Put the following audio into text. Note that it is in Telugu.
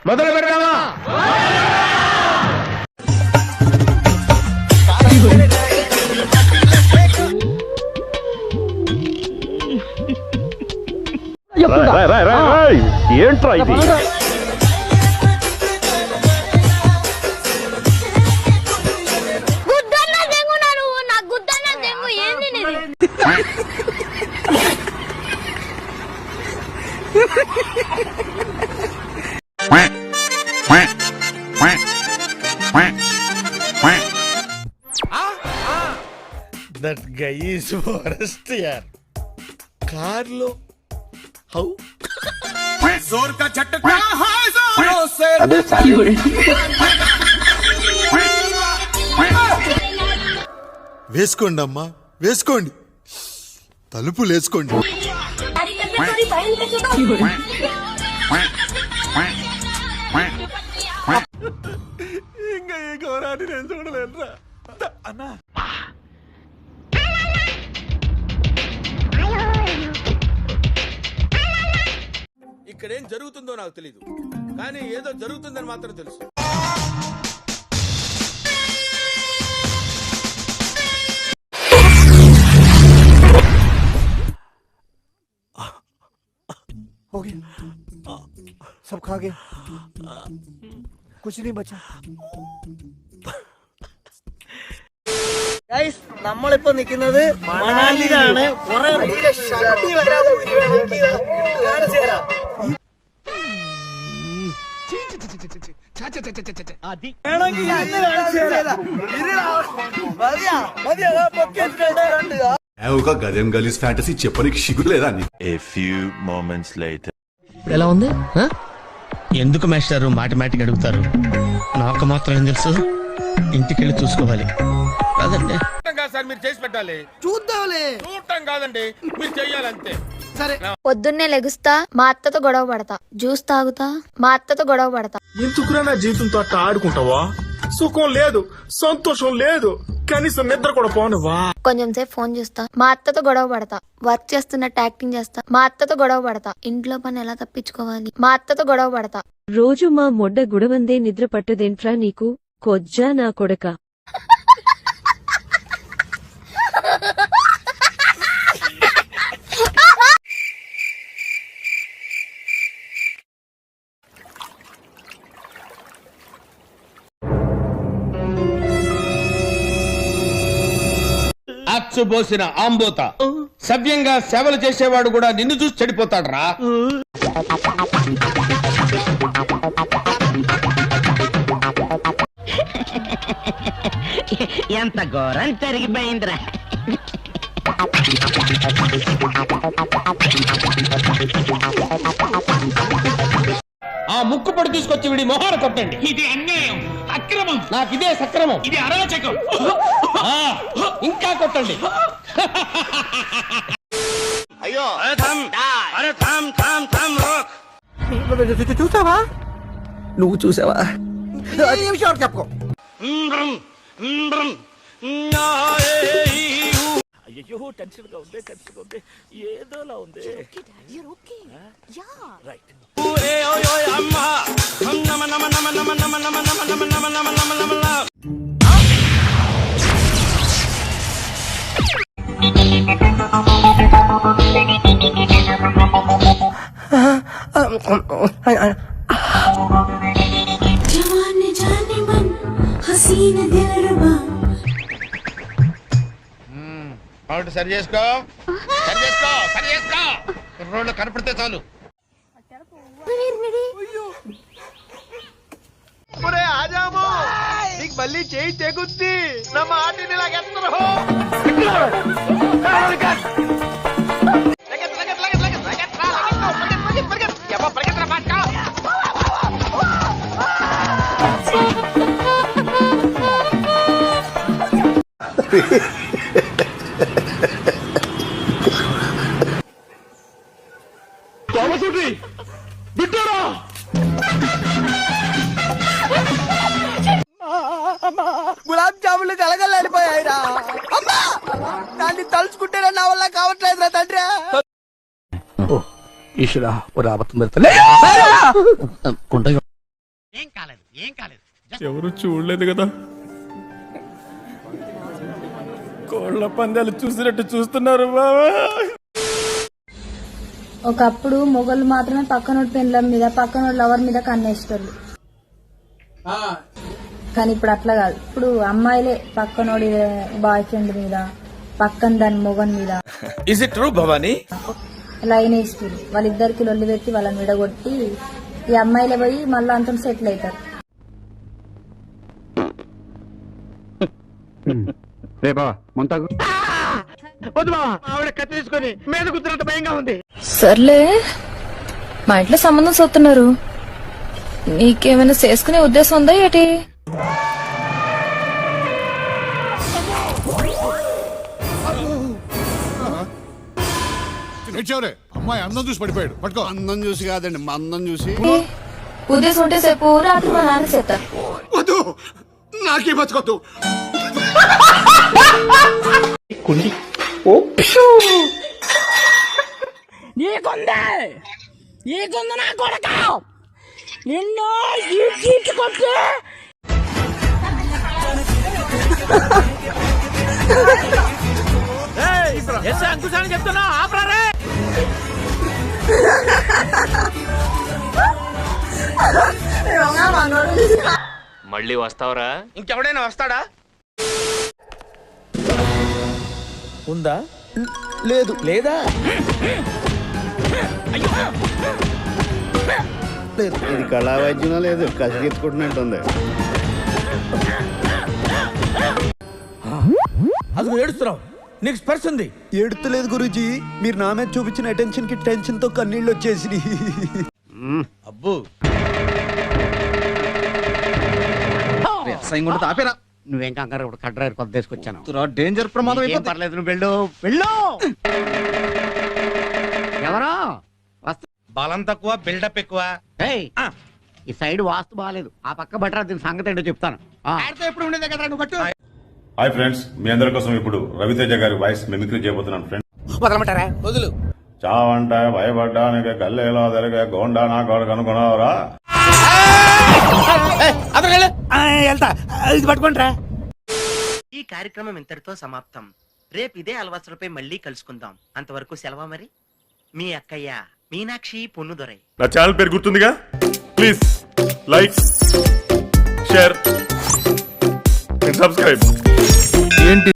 మొదలు పెడదామా? ఏంట్రా ఇది? That guy is worst yaar. Car low how जोर का झटका है जोरों से వేసుకోండి అమ్మా వేసుకోండి తలుపులు వేసుకోండి ఇంకా ఈ ఘోరాన్ని నేను చూడలేనురా అన్నా ఇక్కడేం జరుగుతుందో నాకు తెలీదు కానీ ఏదో జరుగుతుందని మాత్రం తెలుసు हो गया सब खा गए कुछ नहीं बचा ഗൈസ് നമ്മളിപ്പോ നിൽക്കുന്നത് മണാലിയിലാണ് കുറെ గదేం గలీజ్ ఫ్యాంటసీ చెప్పనికి సిగ్గులేదా? A few moments later. ఎలా ఉంది? ఎందుకు మాస్టారు మాటిమాటికి అడుగుతారు? నాకు మాత్రం ఏం తెలుసు, ఇంటికెళ్ళి చూసుకోవాలి. కాదండి సార్ మీరు చేసి పెట్టాలి. చూద్దాంలే. చూడటం కాదండి మీరు చెయ్యాలంతే. సరే పొద్దున్నే లెగుస్తా, మా అత్తతో గొడవ పడతా. జ్యూస్ తాగుతా, మా అత్తతో గొడవ పడతా. ఎందుకురా నా జీవితంతో అట్లా ఆడుకుంటావా? సుఖం లేదు, సంతోషం లేదు, కనీసం నిద్ర కూడా పోనివా? కొంచెం సేపు ఫోన్ చూస్తా, మా అత్తతో గొడవ పడతా. వర్క్ చేస్తున్నట్టు యాక్టింగ్ చేస్తా, మా అత్తతో గొడవ పడతా. ఇంట్లో పని ఎలా తప్పించుకోవాలి, మా అత్తతో గొడవ పడతా. రోజు మా మొడ్డ గుడవందే నిద్ర పట్టదేంట్రా నీకు, కొజ్జా నా కొడక. అచ్చుబోసిన ఆంబోత సవ్యంగా సేవలు చేసేవాడు కూడా నిన్ను చూసి చెడిపోతాడ్రా. ఎంత ఘోరం జరిగిపోయిందిరా. ఆ ముక్కు పడి తీసుకొచ్చి వీడి మొహాన కొట్టండి. ఇది అన్యాయం, అక్రమం, నాకు ఇదే సక్రమం, ఇది అరాచకం. ఇంకా కొట్టండి. అయ్యో చూసావా? నువ్వు చూసావా? చెప్పుకో. అయ్యో టెన్షన్ గా ఉంది ఏదోలా ఉంది. जवानी जाने मन हसीन दिलरुबा అవును సరి చేసుకో, సరి చేసుకో, సరి చేసుకో. రోడ్లు కనపడితే చాలు. ఆజాము నీకు మళ్ళీ చేయి తెగుద్ది నా మాటిని లాగెత్తరు. గులాబ్ జాములు కలగలేడిపోయాయిరా. అమ్మా దాన్ని తలుచుకుంటేనే నా వల్ల కావట్లేదురా తండ్రి. ఈశ్వరా, ఒక ఆపత్తు ఎవరు చూడలేదు కదా. కోళ్ళ పందాలు చూసినట్టు చూస్తున్నారు బాబా. ఒకప్పుడు మొగలు మాత్రమే పక్కనోడి పెండ్లం మీద పక్కనోడి లవర్ మీద కన్నేస్తారు, కానీ ఇప్పుడు అట్లా కాదు. ఇప్పుడు అమ్మాయిలే పక్కనోడి బాయ్ ఫ్రెండ్ మీద, పక్కన దాని మొగన్ మీద is it true Bhavani? Line వేస్తారు. వాళ్ళిద్దరికి లొల్లి పెట్టి వాళ్ళని విడగొట్టి ఈ అమ్మాయిలే పోయి మళ్ళీ అంతా సెటిల్ అవుతారు. సర్లే, మా ఇంట్లో సంబంధం చూస్తున్నారు, నీకేమైనా చేసుకునే ఉద్దేశం ఉందా ఏటి? అమ్మాయి అందం చూసి పడిపోయాడు. పట్టుకో. అందం చూసి కాదండి, మా అందం చూసి. ఉద్దేశం ఉంటే సేపు రాత్రి మా నాన్న చేస్తా. వద్దు, నాకే బతకొద్దు. నీకుంది నా కొడక నిన్ను ఈడ్చుకొట్టి అంకుశాన్ని చెప్తున్నా ఆపరారే. మళ్ళీ వస్తావరా? ఇంకెవడైనా వస్తాడా? ఉందా? లేదు. లేదా? లేదు. ఇది కళా వైద్యం లేదు, కసిగెత్తుకుంటున్నట్టుంది. అది ఏడుస్తున్నావు, నీకు స్పర్శ ఉంది. ఏడుతలేదు గురూజీ, మీరు నా మీద చూపించిన అటెన్షన్ కి టెన్షన్ తో కన్నీళ్ళు వచ్చేసి. అబ్బు ఆపేరా, నువ్వేం కంగారు, కడ్రారు కొత్త తీసుకొచ్చాను. డేంజర్ ప్రమాదం. పర్లేదు, నువ్వు వెళ్ళు వెళ్ళు. ఎవరో బలం తక్కువ, బిల్డప్ ఎక్కువ. ఈ సైడ్ వాస్తు బాగాలేదు, ఆ పక్క బట్టరా, దీని సంగతి ఏంటో చెప్తాను. ఎప్పుడు ఉండేదే కదా నువ్వు బట్టు. హాయ్ ఫ్రెండ్స్, మీ అందరి కోసం ఇప్పుడు రవితేజ గారి వాయిస్ మిమిక్రీ చేయబోతున్నాను ఫ్రెండ్స్. వదలమంటారా? వదులు. చావంటే భయపడ్డానికి కల్లేలో జరిగే గోండా నా కొడుకు అనుకున్నావురా? ఇది పట్టుకుంటారా? ఈ కార్యక్రమం ఇంతటితో సమాప్తం. రేపు ఇదే అలవాసులపై మళ్ళీ కలుసుకుందాం. అంతవరకు సెలవు. మరి మీ అక్కయ్య మీనాక్షి పొన్నుదొరై. నా ఛానల్ పేరు గుర్తుందిగా? Please like, share, subscribe.